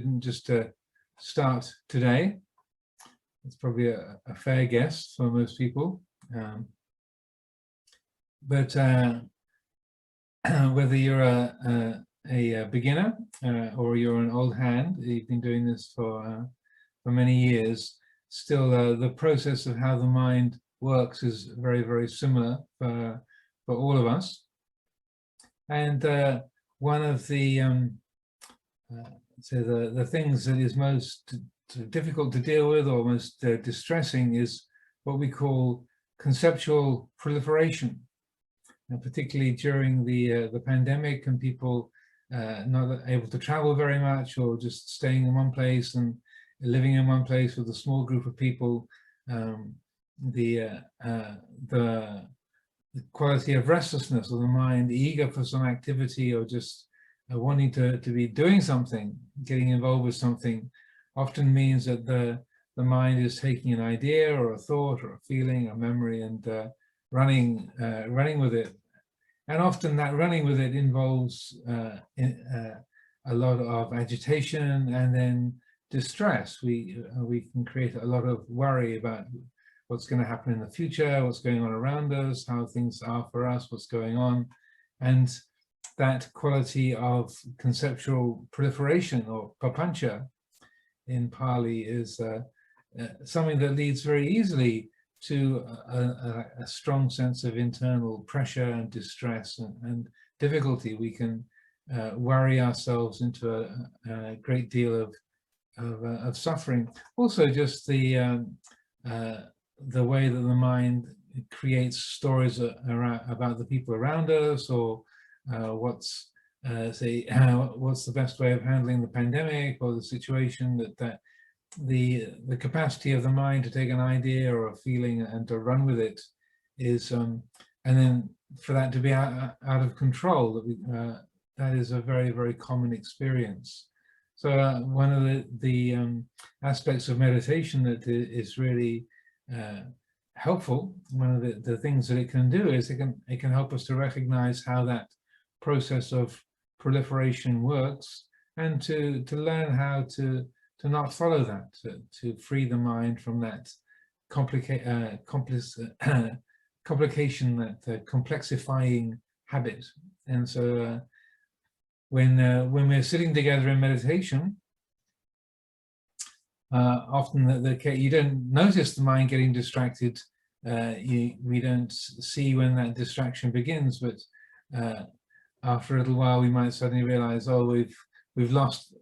didn't just start today. It's probably a fair guess for most people. But whether you're a beginner or you're an old hand, you've been doing this for many years, still the process of how the mind works is very, very similar for all of us. And one of the the things that is most difficult to deal with or most distressing is what we call conceptual proliferation. And particularly during the pandemic and people not able to travel very much or just staying in one place and living in one place with a small group of people, the quality of restlessness of the mind, eager for some activity or just wanting to be doing something, getting involved with something, often means that the mind is taking an idea or a thought or a feeling, a memory, and running with it. And often that running with it involves a lot of agitation and then distress. We can create a lot of worry about what's going to happen in the future, what's going on around us, how things are for us, what's going on. And that quality of conceptual proliferation, or papancha in Pali, is something that leads very easily to a strong sense of internal pressure and distress and difficulty. We can worry ourselves into a great deal of suffering. Also, just the way that the mind creates stories about the people around us, or what's the best way of handling the pandemic or the situation, that the capacity of the mind to take an idea or a feeling and to run with it is, and then for that to be out of control, that is a very, very common experience. So one of the aspects of meditation that is really helpful, one of the things that it can do is it can help us to recognize how that process of proliferation works, and to learn how to not follow that, to free the mind from that complication, that complexifying habit. And so when we're sitting together in meditation, often you don't notice the mind getting distracted. We don't see when that distraction begins, but after a little while we might suddenly realize, oh, we've lost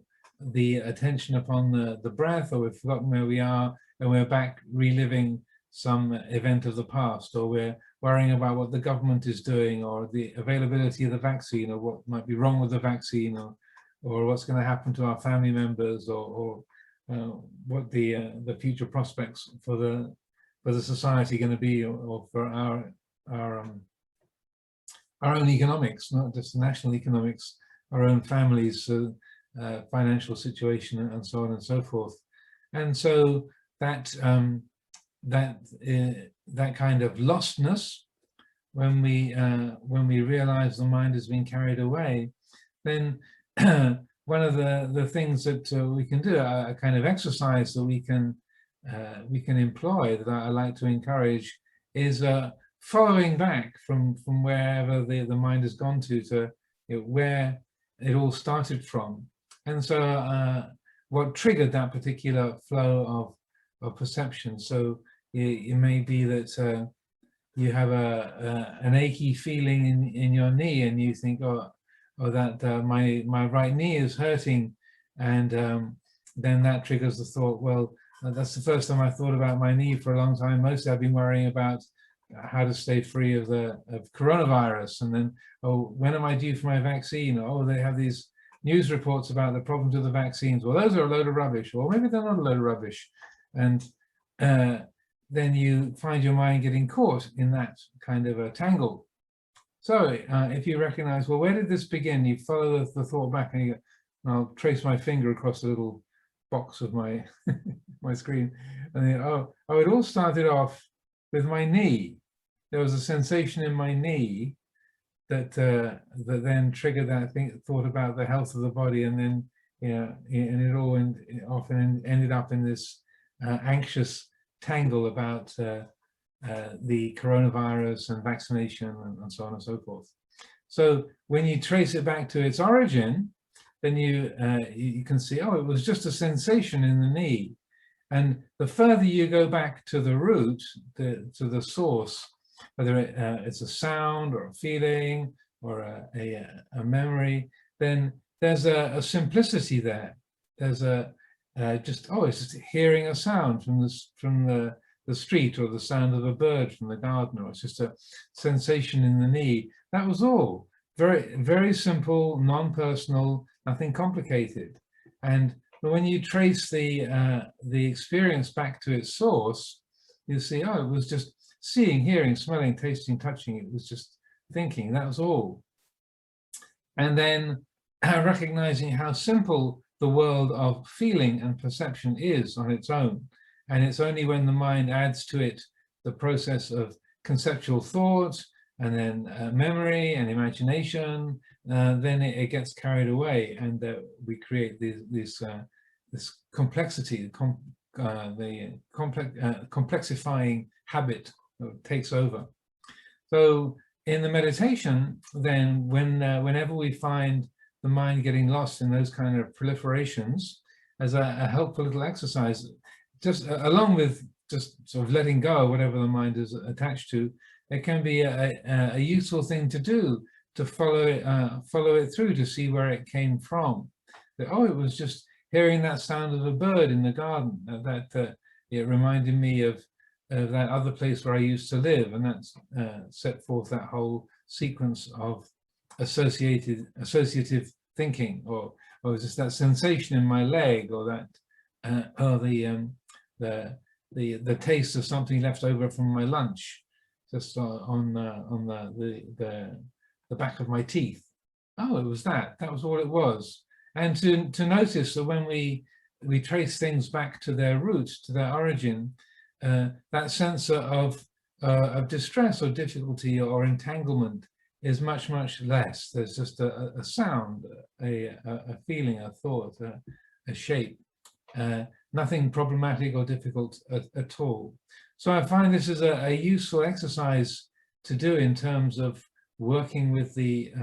the attention upon the breath, or we've forgotten where we are, and we're back reliving some event of the past, or we're worrying about what the government is doing, or the availability of the vaccine, or what might be wrong with the vaccine, or what's going to happen to our family members, or what the future prospects for the society going to be, or for our own economics, not just national economics, our own families, financial situation, and so on and so forth. And so that kind of lostness, when we realize the mind has been carried away, then one of the things that we can do, a kind of exercise that we can employ, that I like to encourage, is following back from wherever the mind has gone to where it all started from. And so what triggered that particular flow of perception. So it may be that you have an achy feeling in your knee, and you think, oh that my right knee is hurting, and then that triggers the thought, well, that's the first time I've thought about my knee for a long time. Mostly I've been worrying about how to stay free of coronavirus, and then, oh, when am I due for my vaccine? Oh, they have these news reports about the problems with the vaccines. Well, those are a load of rubbish. Or maybe they're not a load of rubbish. And then you find your mind getting caught in that kind of a tangle. So if you recognize, well, where did this begin? You follow the thought back, and I'll trace my finger across the little box of my my screen, and then, oh, it all started off with my knee. There was a sensation in my knee that then triggered that thought about the health of the body, and then and it all often ended up in this anxious tangle about the coronavirus and vaccination and so on and so forth. So when you trace it back to its origin, then you can see, oh, it was just a sensation in the knee. And the further you go back to the root, to the source, whether it's a sound or a feeling or a memory, then there's a simplicity there. There's it's just hearing a sound from the street, or the sound of a bird from the garden, or it's just a sensation in the knee. That was all. Very, very simple, non-personal, nothing complicated. And when you trace the experience back to its source, you see, oh, it was just seeing, hearing, smelling, tasting, touching. It was just thinking. That was all. And then recognizing how simple the world of feeling and perception is on its own. And it's only when the mind adds to it the process of conceptual thought, and then memory and imagination, then it gets carried away, and we create this complexity, the complexifying habit that takes over. So in the meditation, then whenever we find the mind getting lost in those kind of proliferations, as a helpful little exercise, just along with just sort of letting go of whatever the mind is attached to, it can be a useful thing to do, to follow it through, to see where it came from. That, oh, it was just hearing that sound of a bird in the garden, that it reminded me of that other place where I used to live, and that's set forth that whole sequence of associative thinking, or just that sensation in my leg, or that the taste of something left over from my lunch, just on the back of my teeth. Oh, it was that. That was all it was. And to notice that when we trace things back to their roots, to their origin, that sense of distress or difficulty or entanglement is much, much less. There's just a sound, a feeling, a thought, a shape, nothing problematic or difficult at all. So I find this is a useful exercise to do in terms of working with the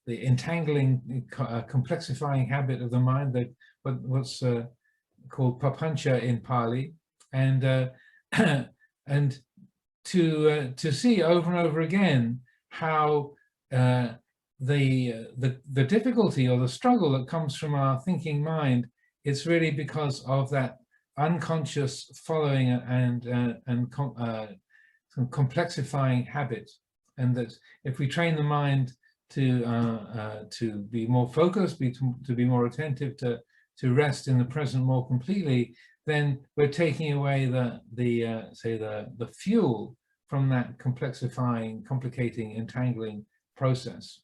entangling, complexifying habit of the mind, that what's called papancha in Pali, and and to see over and over again how the difficulty or the struggle that comes from our thinking mind, it's really because of that unconscious following and complexifying habit, and that if we train the mind to be more focused, to be more attentive, to rest in the present more completely, then we're taking away the fuel from that complexifying, complicating, entangling process.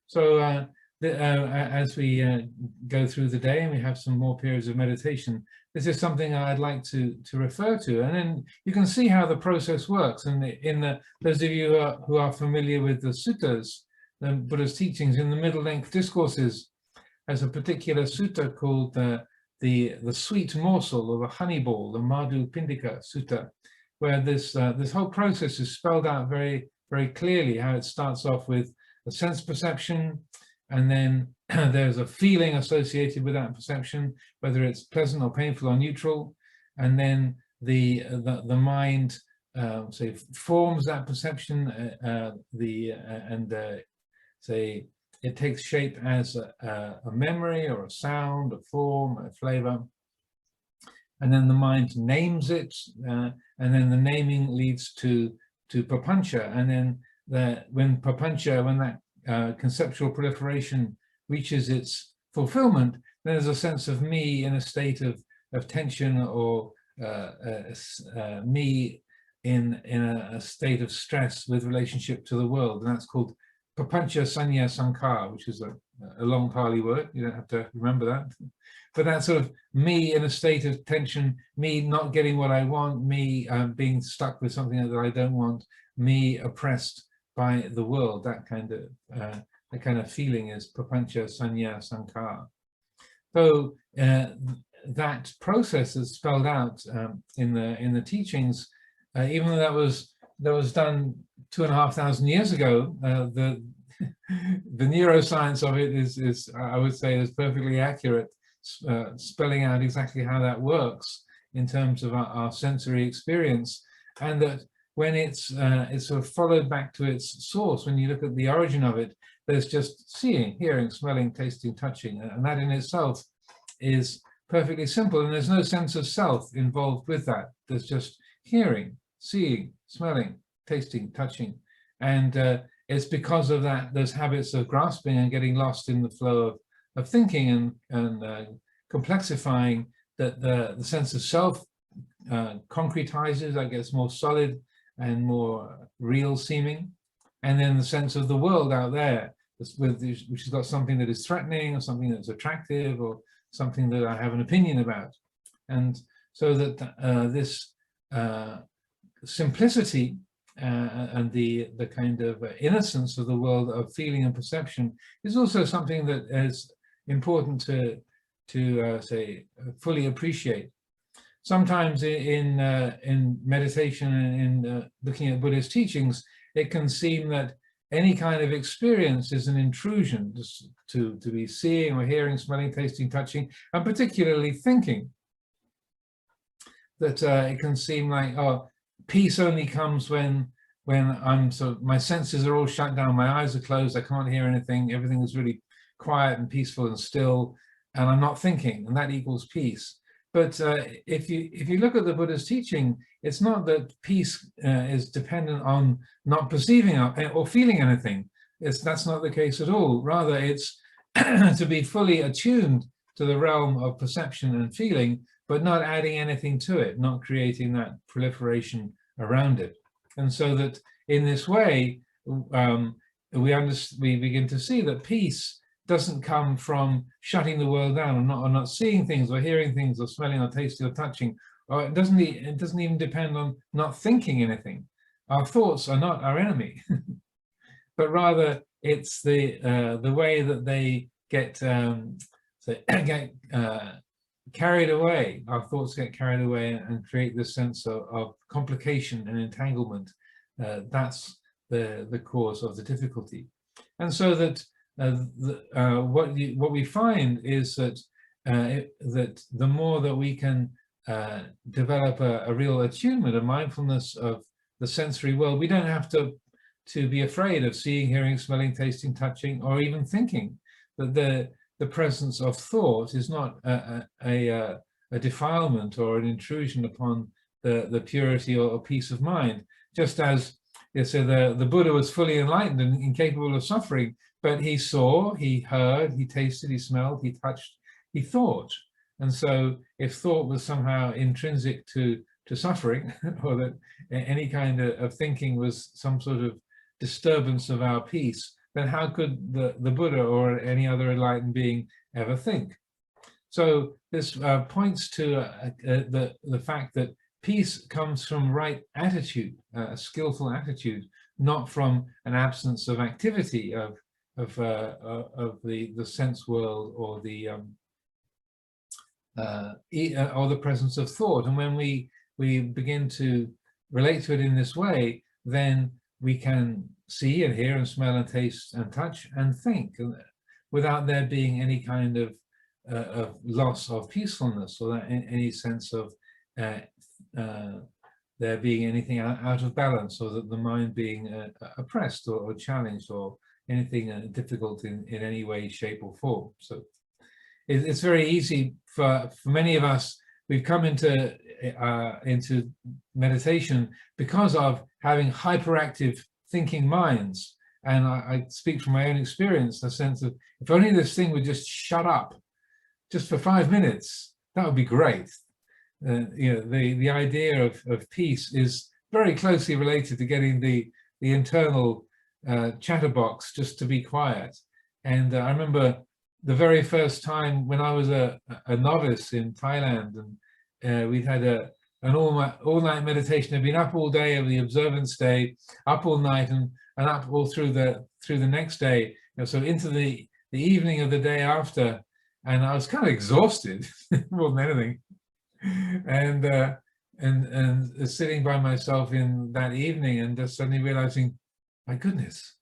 So as we go through the day and we have some more periods of meditation, this is something I'd like to refer to, and then you can see how the process works. And those of you who are familiar with the suttas, the Buddha's teachings, in the middle length discourses, there's a particular sutta called the sweet morsel, or the honey ball, the Madhu Pindika Sutta, where this whole process is spelled out very, very clearly. How it starts off with a sense perception, and then there's a feeling associated with that perception, whether it's pleasant or painful or neutral, and then the mind say forms that perception, say it takes shape as a memory or a sound, a form, a flavor, and then the mind names it, and then the naming leads to papancha, and then when that conceptual proliferation reaches its fulfillment, then there's a sense of me in a state of tension, or me in a state of stress with relationship to the world, and that's called papancha sanya sankar, which is a long Pali word. You don't have to remember that, but that sort of me in a state of tension, me not getting what I want, me being stuck with something that I don't want, me oppressed by the world, that kind of the kind of feeling is papancha sanya sankhara. So that process is spelled out in the teachings, even though that was done 2,500 years ago. The neuroscience of it is I would say is perfectly accurate, spelling out exactly how that works in terms of our sensory experience, and that when it's sort of followed back to its source, when you look at the origin of it, there's just seeing, hearing, smelling, tasting, touching, and that in itself is perfectly simple, and there's no sense of self involved with that. There's just hearing, seeing, smelling, tasting, touching, and it's because of that, those habits of grasping and getting lost in the flow of thinking and complexifying, that the sense of self concretizes, that gets more solid and more real seeming, and then the sense of the world out there, which has got something that is threatening or something that's attractive or something that I have an opinion about. And so that this simplicity and the kind of innocence of the world of feeling and perception is also something that is important to say fully appreciate. Sometimes in meditation and in looking at Buddhist teachings, it can seem that any kind of experience is an intrusion, just to be seeing or hearing, smelling, tasting, touching, and particularly thinking. That it can seem like, oh, peace only comes when I'm my senses are all shut down, my eyes are closed, I can't hear anything, everything is really quiet and peaceful and still, and I'm not thinking, and that equals peace. But if you look at the Buddha's teaching, it's not that peace is dependent on not perceiving or feeling anything. That's not the case at all. Rather, it's to be fully attuned to the realm of perception and feeling, but not adding anything to it, not creating that proliferation around it. And so that in this way, we begin to see that peace doesn't come from shutting the world down or not seeing things or hearing things or smelling or tasting or touching, or it doesn't even depend on not thinking anything. Our thoughts are not our enemy, but rather it's the way that they get carried away. Our thoughts get carried away and create this sense of complication and entanglement. That's the cause of the difficulty. And so that what we find is that that the more that we can develop a real attunement, a mindfulness of the sensory world, we don't have to be afraid of seeing, hearing, smelling, tasting, touching, or even thinking. That the presence of thought is not a defilement or an intrusion upon the purity or peace of mind. Just as the Buddha was fully enlightened and incapable of suffering, but he saw, he heard, he tasted, he smelled, he touched, he thought. And so if thought was somehow intrinsic to suffering, or that any kind of thinking was some sort of disturbance of our peace, then how could the Buddha or any other enlightened being ever think? So this points to the fact that peace comes from right attitude, a skillful attitude, not from an absence of activity of the sense world or the presence of thought. And when we begin to relate to it in this way, then we can see and hear and smell and taste and touch and think without there being any kind of loss of peacefulness or any sense of there being anything out of balance, or that the mind being oppressed or challenged or anything difficult in any way, shape or form. So it's very easy for many of us. We've come into meditation because of having hyperactive thinking minds. And I speak from my own experience, the sense of, if only this thing would just shut up just for 5 minutes, that would be great. The idea of peace is very closely related to getting the internal chatterbox just to be quiet. And I remember the very first time when I was a novice in Thailand, and we'd had an all-night meditation. I'd been up all day of the observance day, up all night and up all through the next day. So into the evening of the day after, and I was kind of exhausted more than anything, and sitting by myself in that evening and just suddenly realizing, my goodness,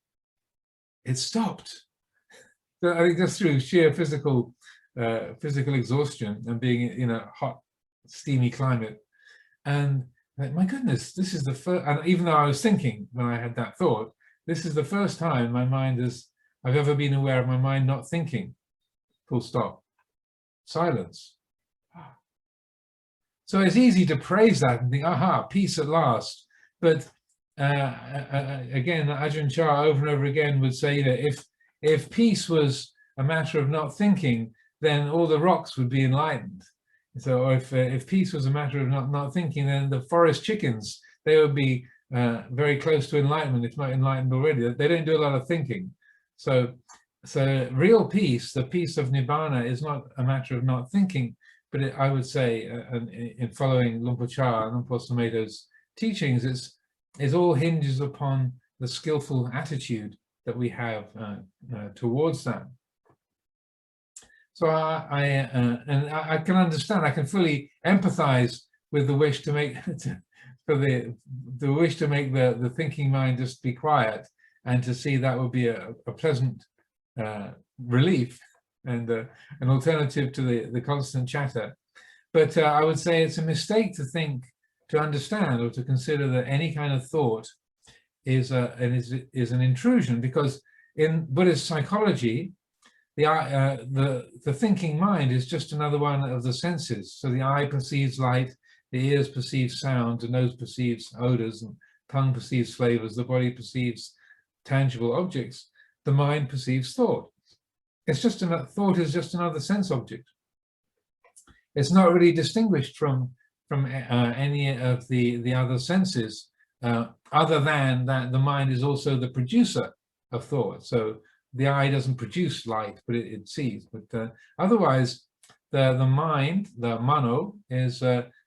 it stopped. So I think just through sheer physical exhaustion and being in a hot, steamy climate. And my goodness, this is the first, and even though I was thinking when I had that thought, this is the first time my mind I've ever been aware of my mind not thinking, full stop, silence. So it's easy to praise that and think, aha, peace at last. But again, Ajahn Chah over and over again would say that if peace was a matter of not thinking, then all the rocks would be enlightened. So if peace was a matter of not thinking, then the forest chickens, they would be very close to enlightenment, if not enlightened already. They don't do a lot of thinking. So real peace, the peace of Nibbana, is not a matter of not thinking, but I would say, in following Luang Por Chah and Luang Por Sumedho's teachings, it all hinges upon the skillful attitude that we have towards that. So I can understand, I can fully empathize with the wish to make the wish to make the thinking mind just be quiet, and to see that would be a pleasant relief and an alternative to the constant chatter. But I would say it's a mistake to understand or to consider that any kind of thought is an intrusion, because in Buddhist psychology, the thinking mind is just another one of the senses. So the eye perceives light, the ears perceive sound, the nose perceives odors, and tongue perceives flavors, the body perceives tangible objects, the mind perceives thought. It's just thought is just another sense object. It's not really distinguished from any of the other senses, other than that the mind is also the producer of thought. So the eye doesn't produce light, but it sees. But otherwise, the mind, the mano, is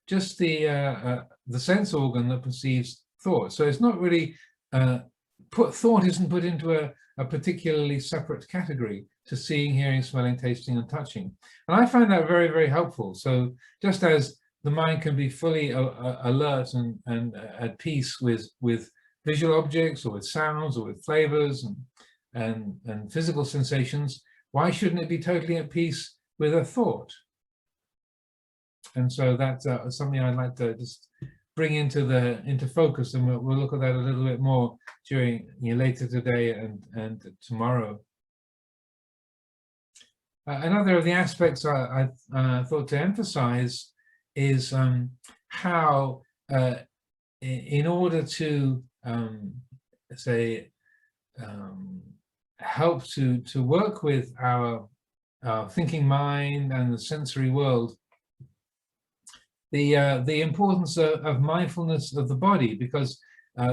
just the sense organ that perceives thought. So it's not really thought isn't put into a particularly separate category to seeing, hearing, smelling, tasting, and touching. And I find that very, very helpful. So just as the mind can be fully alert and at peace with visual objects, or with sounds, or with flavors and physical sensations, why shouldn't it be totally at peace with a thought? And so that's something I'd like to just bring into focus, and we'll look at that a little bit more during later today and tomorrow. Another of the aspects I thought to emphasize is how, in order to help to work with our thinking mind and the sensory world, the importance of mindfulness of the body, because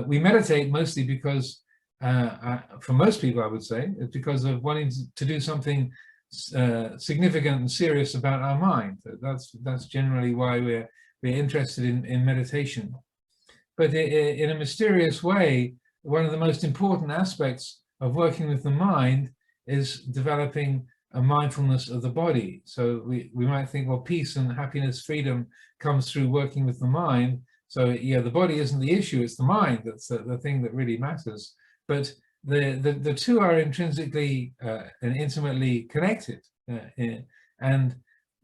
we meditate mostly because, for most people I would say, it's because of wanting to do something significant and serious about our mind. That's generally why we're interested in meditation. But in a mysterious way, one of the most important aspects of working with the mind is developing a mindfulness of the body. So we might think, well, peace and happiness, freedom comes through working with the mind. So yeah, the body isn't the issue, it's the mind that's the thing that really matters. But the two are intrinsically and intimately connected, and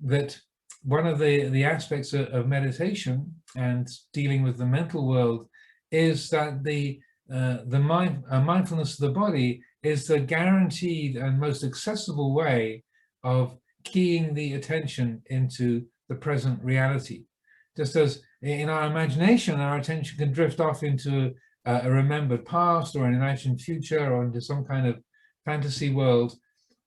that one of the aspects of meditation and dealing with the mental world is that the mindfulness of the body is the guaranteed and most accessible way of keying the attention into the present reality. Just as in our imagination, our attention can drift off into a remembered past or an imagined future or into some kind of fantasy world,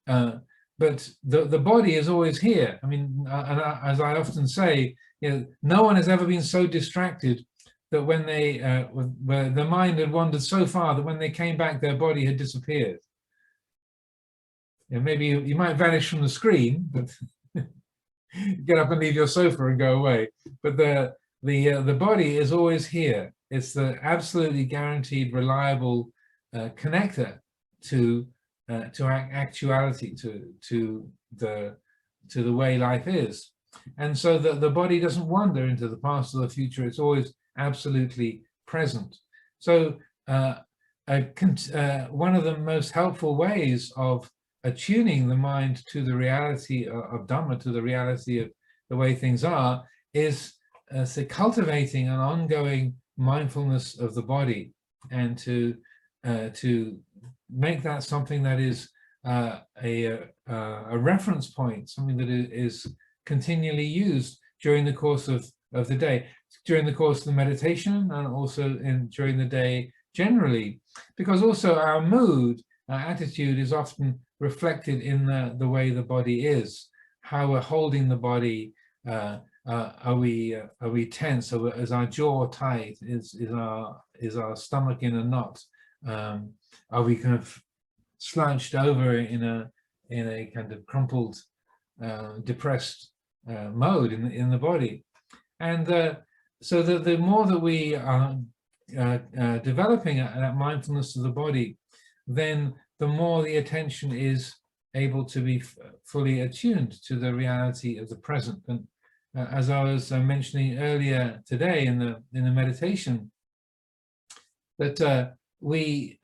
but the body is always here. I mean, as I often say, no one has ever been so distracted that when where the mind had wandered so far that when they came back, their body had disappeared. Maybe you might vanish from the screen, but get up and leave your sofa and go away. But the body is always here. It's the absolutely guaranteed, reliable connector to actuality, to the way life is. And so that the body doesn't wander into the past or the future. It's always absolutely present. So one of the most helpful ways of attuning the mind to the reality of Dhamma, to the reality of the way things are, is cultivating an ongoing mindfulness of the body, and to make that something that is a reference point, something that is continually used during the course of the day, during the course of the meditation, and also during the day generally, because also our mood, our attitude is often reflected in the way the body is, how we're holding the body. Are we tense? Is our jaw tight? Is our stomach in a knot? Are we kind of slouched over in a kind of crumpled, depressed mode in the body? And so the more that we are developing that mindfulness of the body, then the more the attention is able to be fully attuned to the reality of the present. And as I was mentioning earlier today in the meditation, that we,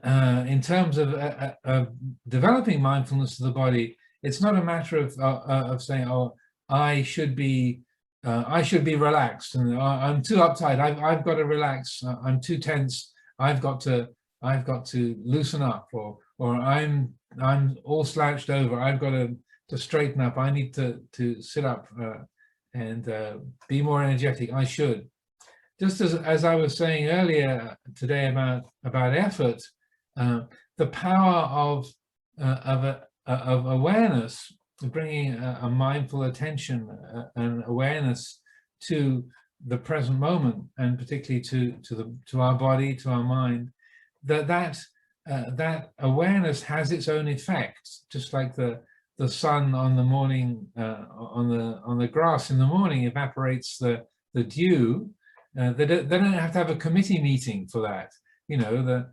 in terms of developing mindfulness of the body, it's not a matter of saying, "Oh, I should be relaxed, and I'm too uptight. I've got to relax. I'm too tense. I've got to loosen up," or I'm all slouched over. I've got to straighten up. I need to sit up and be more energetic. I should. Just as I was saying earlier today about effort, the power of awareness, bringing a mindful attention and awareness to the present moment, and particularly to our body, to our mind, that awareness has its own effects, just like the sun on the morning, on the grass in the morning evaporates the dew. They don't have to have a committee meeting for that. You know,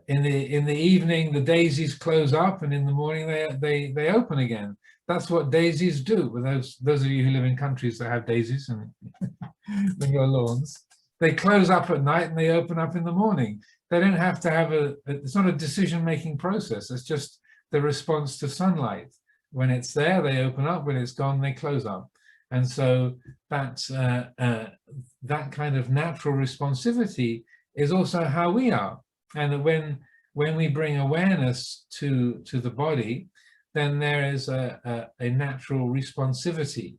in the evening the daisies close up, and in the morning they open again. That's what daisies do. With those of you who live in countries that have daisies and in your lawns, they close up at night and they open up in the morning. They don't have to have it's not a decision-making process. It's just the response to sunlight. When it's there, they open up. When it's gone, they close up. And so that's that kind of natural responsivity is also how we are. And when we bring awareness to the body, then there is a natural responsivity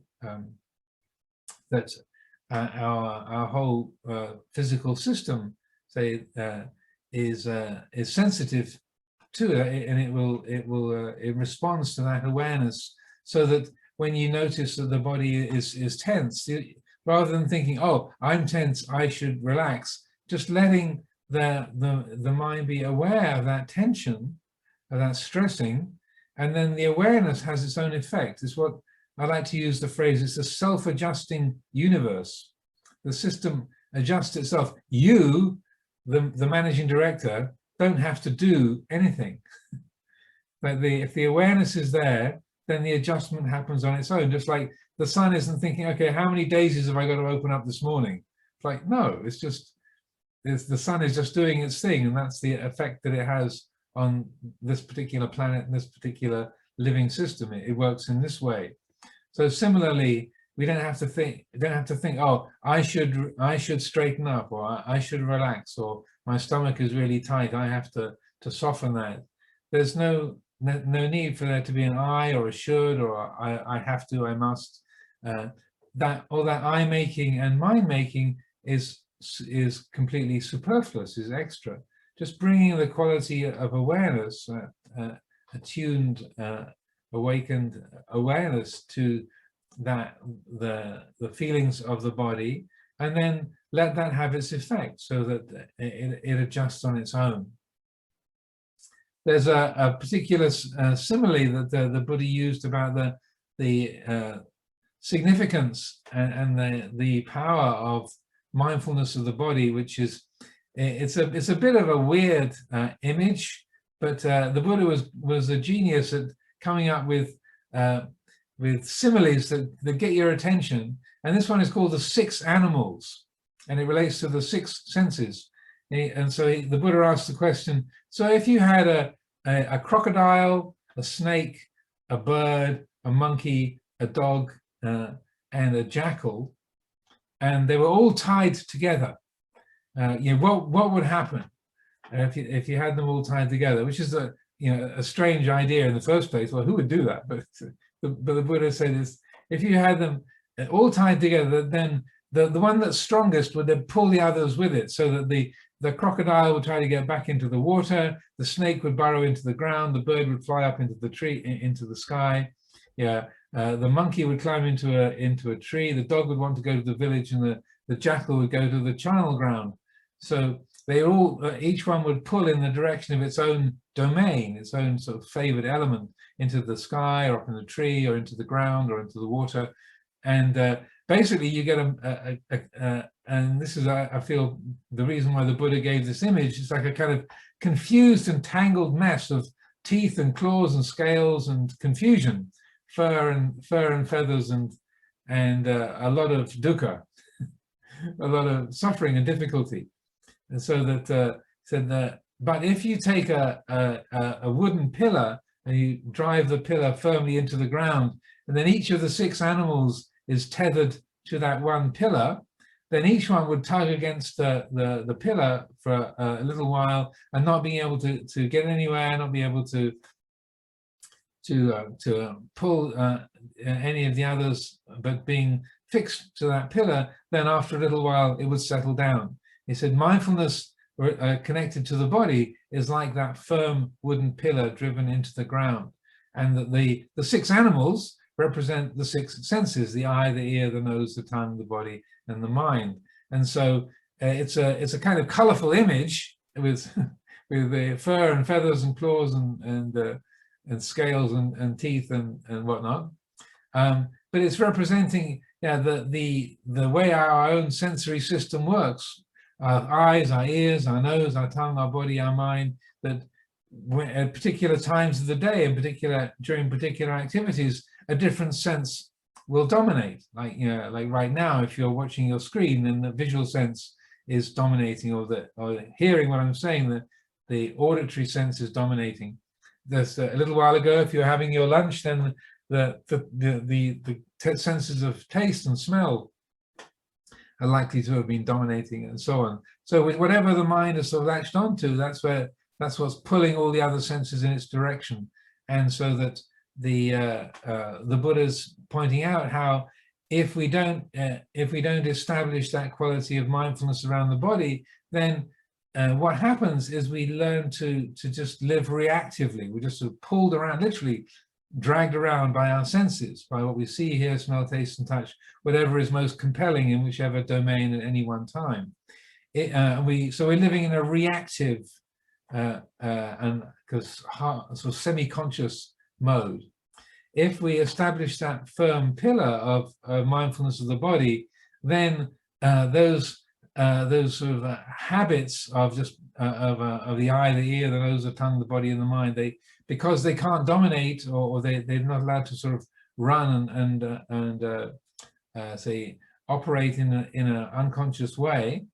that our whole physical system, say, is sensitive to it, and it responds to that awareness. So that when you notice that the body is tense, rather than thinking, "Oh, I'm tense, I should relax," just letting the mind be aware of that tension, of that stressing, and then the awareness has its own effect. It's what I like to use the phrase, it's a self-adjusting universe. The system adjusts itself. You, the managing director, don't have to do anything. But if the awareness is there, then the adjustment happens on its own. Just like the sun isn't thinking, "Okay, how many daisies have I got to open up this morning?" It's like, no, it's just, the sun is just doing its thing, and that's the effect that it has on this particular planet and this particular living system. It works in this way. So similarly, we don't have to think, "Oh, I should straighten up," or "I should relax," or "My stomach is really tight, I have to soften that." There's no need for there to be an "I" or a "should" or I have to, I must. All that I making and mind making is completely superfluous, is extra. Just bringing the quality of awareness, attuned, awakened awareness to that, the feelings of the body, and then let that have its effect, so that it adjusts on its own. There's a particular simile that the Buddha used about the significance and the power of mindfulness of the body, which is, it's a bit of a weird image, but the Buddha was a genius at coming up with similes that get your attention. And this one is called the 6 animals, and it relates to the 6 senses. And so the Buddha asked the question, so if you had a crocodile, a snake, a bird, a monkey, a dog, and a jackal, and they were all tied together, what would happen if you had them all tied together? Which is a strange idea in the first place. Well, who would do that? But the Buddha said is, if you had them all tied together, then the one that's strongest would then pull the others with it, so that the crocodile would try to get back into the water, the snake would burrow into the ground, the bird would fly up into the tree, into the sky. The monkey would climb into a tree, the dog would want to go to the village, and the jackal would go to the charnel ground. So they all, each one would pull in the direction of its own domain, its own sort of favored element, into the sky or up in the tree or into the ground or into the water. And basically you get and this is, I feel, the reason why the Buddha gave this image. It's like a kind of confused and tangled mess of teeth and claws and scales and confusion, fur and feathers, and a lot of dukkha, a lot of suffering and difficulty. And so that said that, but if you take a wooden pillar and you drive the pillar firmly into the ground, and then each of the 6 animals is tethered to that one pillar, then each one would tug against the pillar for a little while, and not being able to get anywhere, not be able to pull any of the others, but being fixed to that pillar, then after a little while it would settle down. He said mindfulness connected to the body is like that firm wooden pillar driven into the ground, and that the 6 animals represent the 6 senses: the eye, the ear, the nose, the tongue, the body, and the mind. And so it's a kind of colorful image with the fur and feathers and claws and scales and teeth and whatnot. But it's representing the way our own sensory system works. Our eyes, our ears, our nose, our tongue, our body, our mind, that at particular times of the day, during particular activities, a different sense will dominate. Like right now, if you're watching your screen, then the visual sense is dominating, or hearing what I'm saying, the auditory sense is dominating. There's a little while ago, if you're having your lunch, then the senses of taste and smell are likely to have been dominating, and so on. So with whatever the mind is sort of latched onto, that's what's pulling all the other senses in its direction. And so that the Buddha's pointing out how if we don't establish that quality of mindfulness around the body, then what happens is we learn to just live reactively. We're just sort of pulled around, literally dragged around by our senses, by what we see, hear, smell, taste, and touch, whatever is most compelling in whichever domain at any one time. So we're living in a reactive and sort of semi-conscious mode. If we establish that firm pillar of mindfulness of the body, then those sort of habits of just of the eye, the ear, the nose, the tongue, the body, and the mind, because they can't dominate, or they're not allowed to sort of run and say operate in an unconscious way,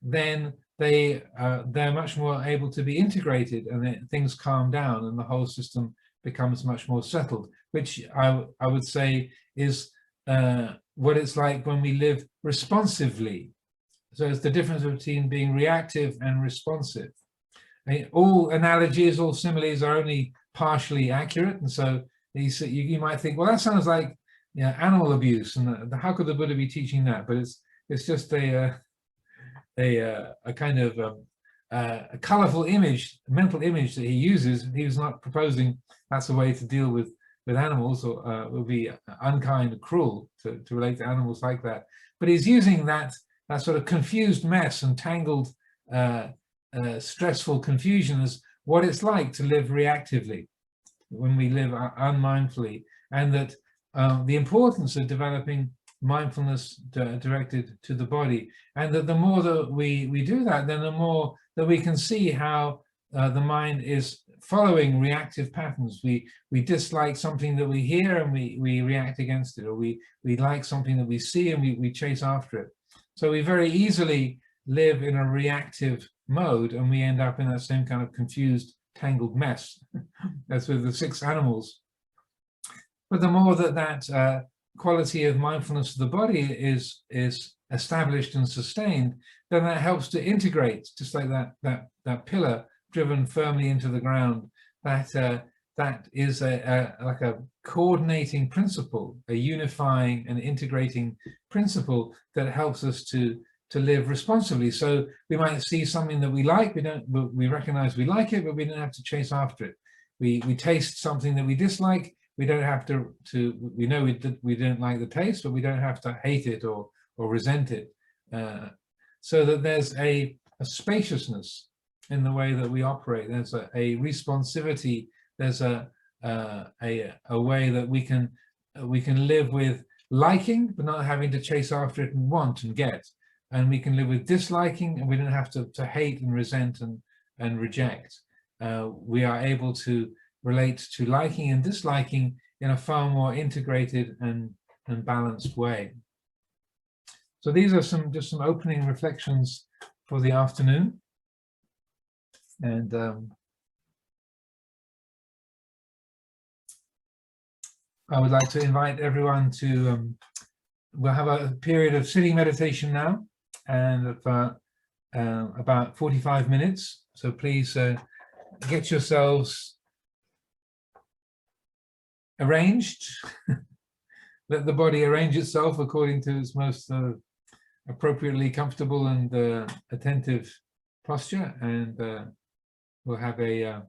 then they're much more able to be integrated, and things calm down, and the whole system becomes much more settled, which I would say is what it's like when we live responsively. So it's the difference between being reactive and responsive. All analogies, all similes are only partially accurate, and so you might think, well, that sounds like animal abuse, and how could the Buddha be teaching that? But it's just a kind of a colorful image, mental image that he uses. He was not proposing that's a way to deal with animals, or it would be unkind and cruel to relate to animals like that. But he's using that sort of confused mess and tangled, stressful confusion as what it's like to live reactively when we live unmindfully, and that the importance of developing mindfulness directed to the body, and that the more that we do that, then the more that we can see how the mind is following reactive patterns. We dislike something that we hear and we react against it, or we like something that we see and we chase after it. So we very easily live in a reactive mode, and we end up in that same kind of confused, tangled mess as with the 6 animals. But the more that quality of mindfulness of the body is established and sustained, then that helps to integrate, just like that pillar driven firmly into the ground. That is like a coordinating principle, a unifying and integrating principle that helps us to live responsibly. So we might see something that we like, we recognize we like it, but we don't have to chase after it. We taste something that we dislike, we don't have to we know we don't like the taste, but we don't have to hate it or resent it. So that there's a spaciousness in the way that we operate. There's a responsivity. There's a way that we can live with liking, but not having to chase after it and want and get. And we can live with disliking, and we don't have to hate and resent and reject. We are able to relate to liking and disliking in a far more integrated and balanced way. So these are just some opening reflections for the afternoon. And I would like to invite everyone to, we'll have a period of sitting meditation now, and about 45 minutes. So please get yourselves arranged. Let the body arrange itself according to its most appropriately comfortable and attentive posture, and we'll have a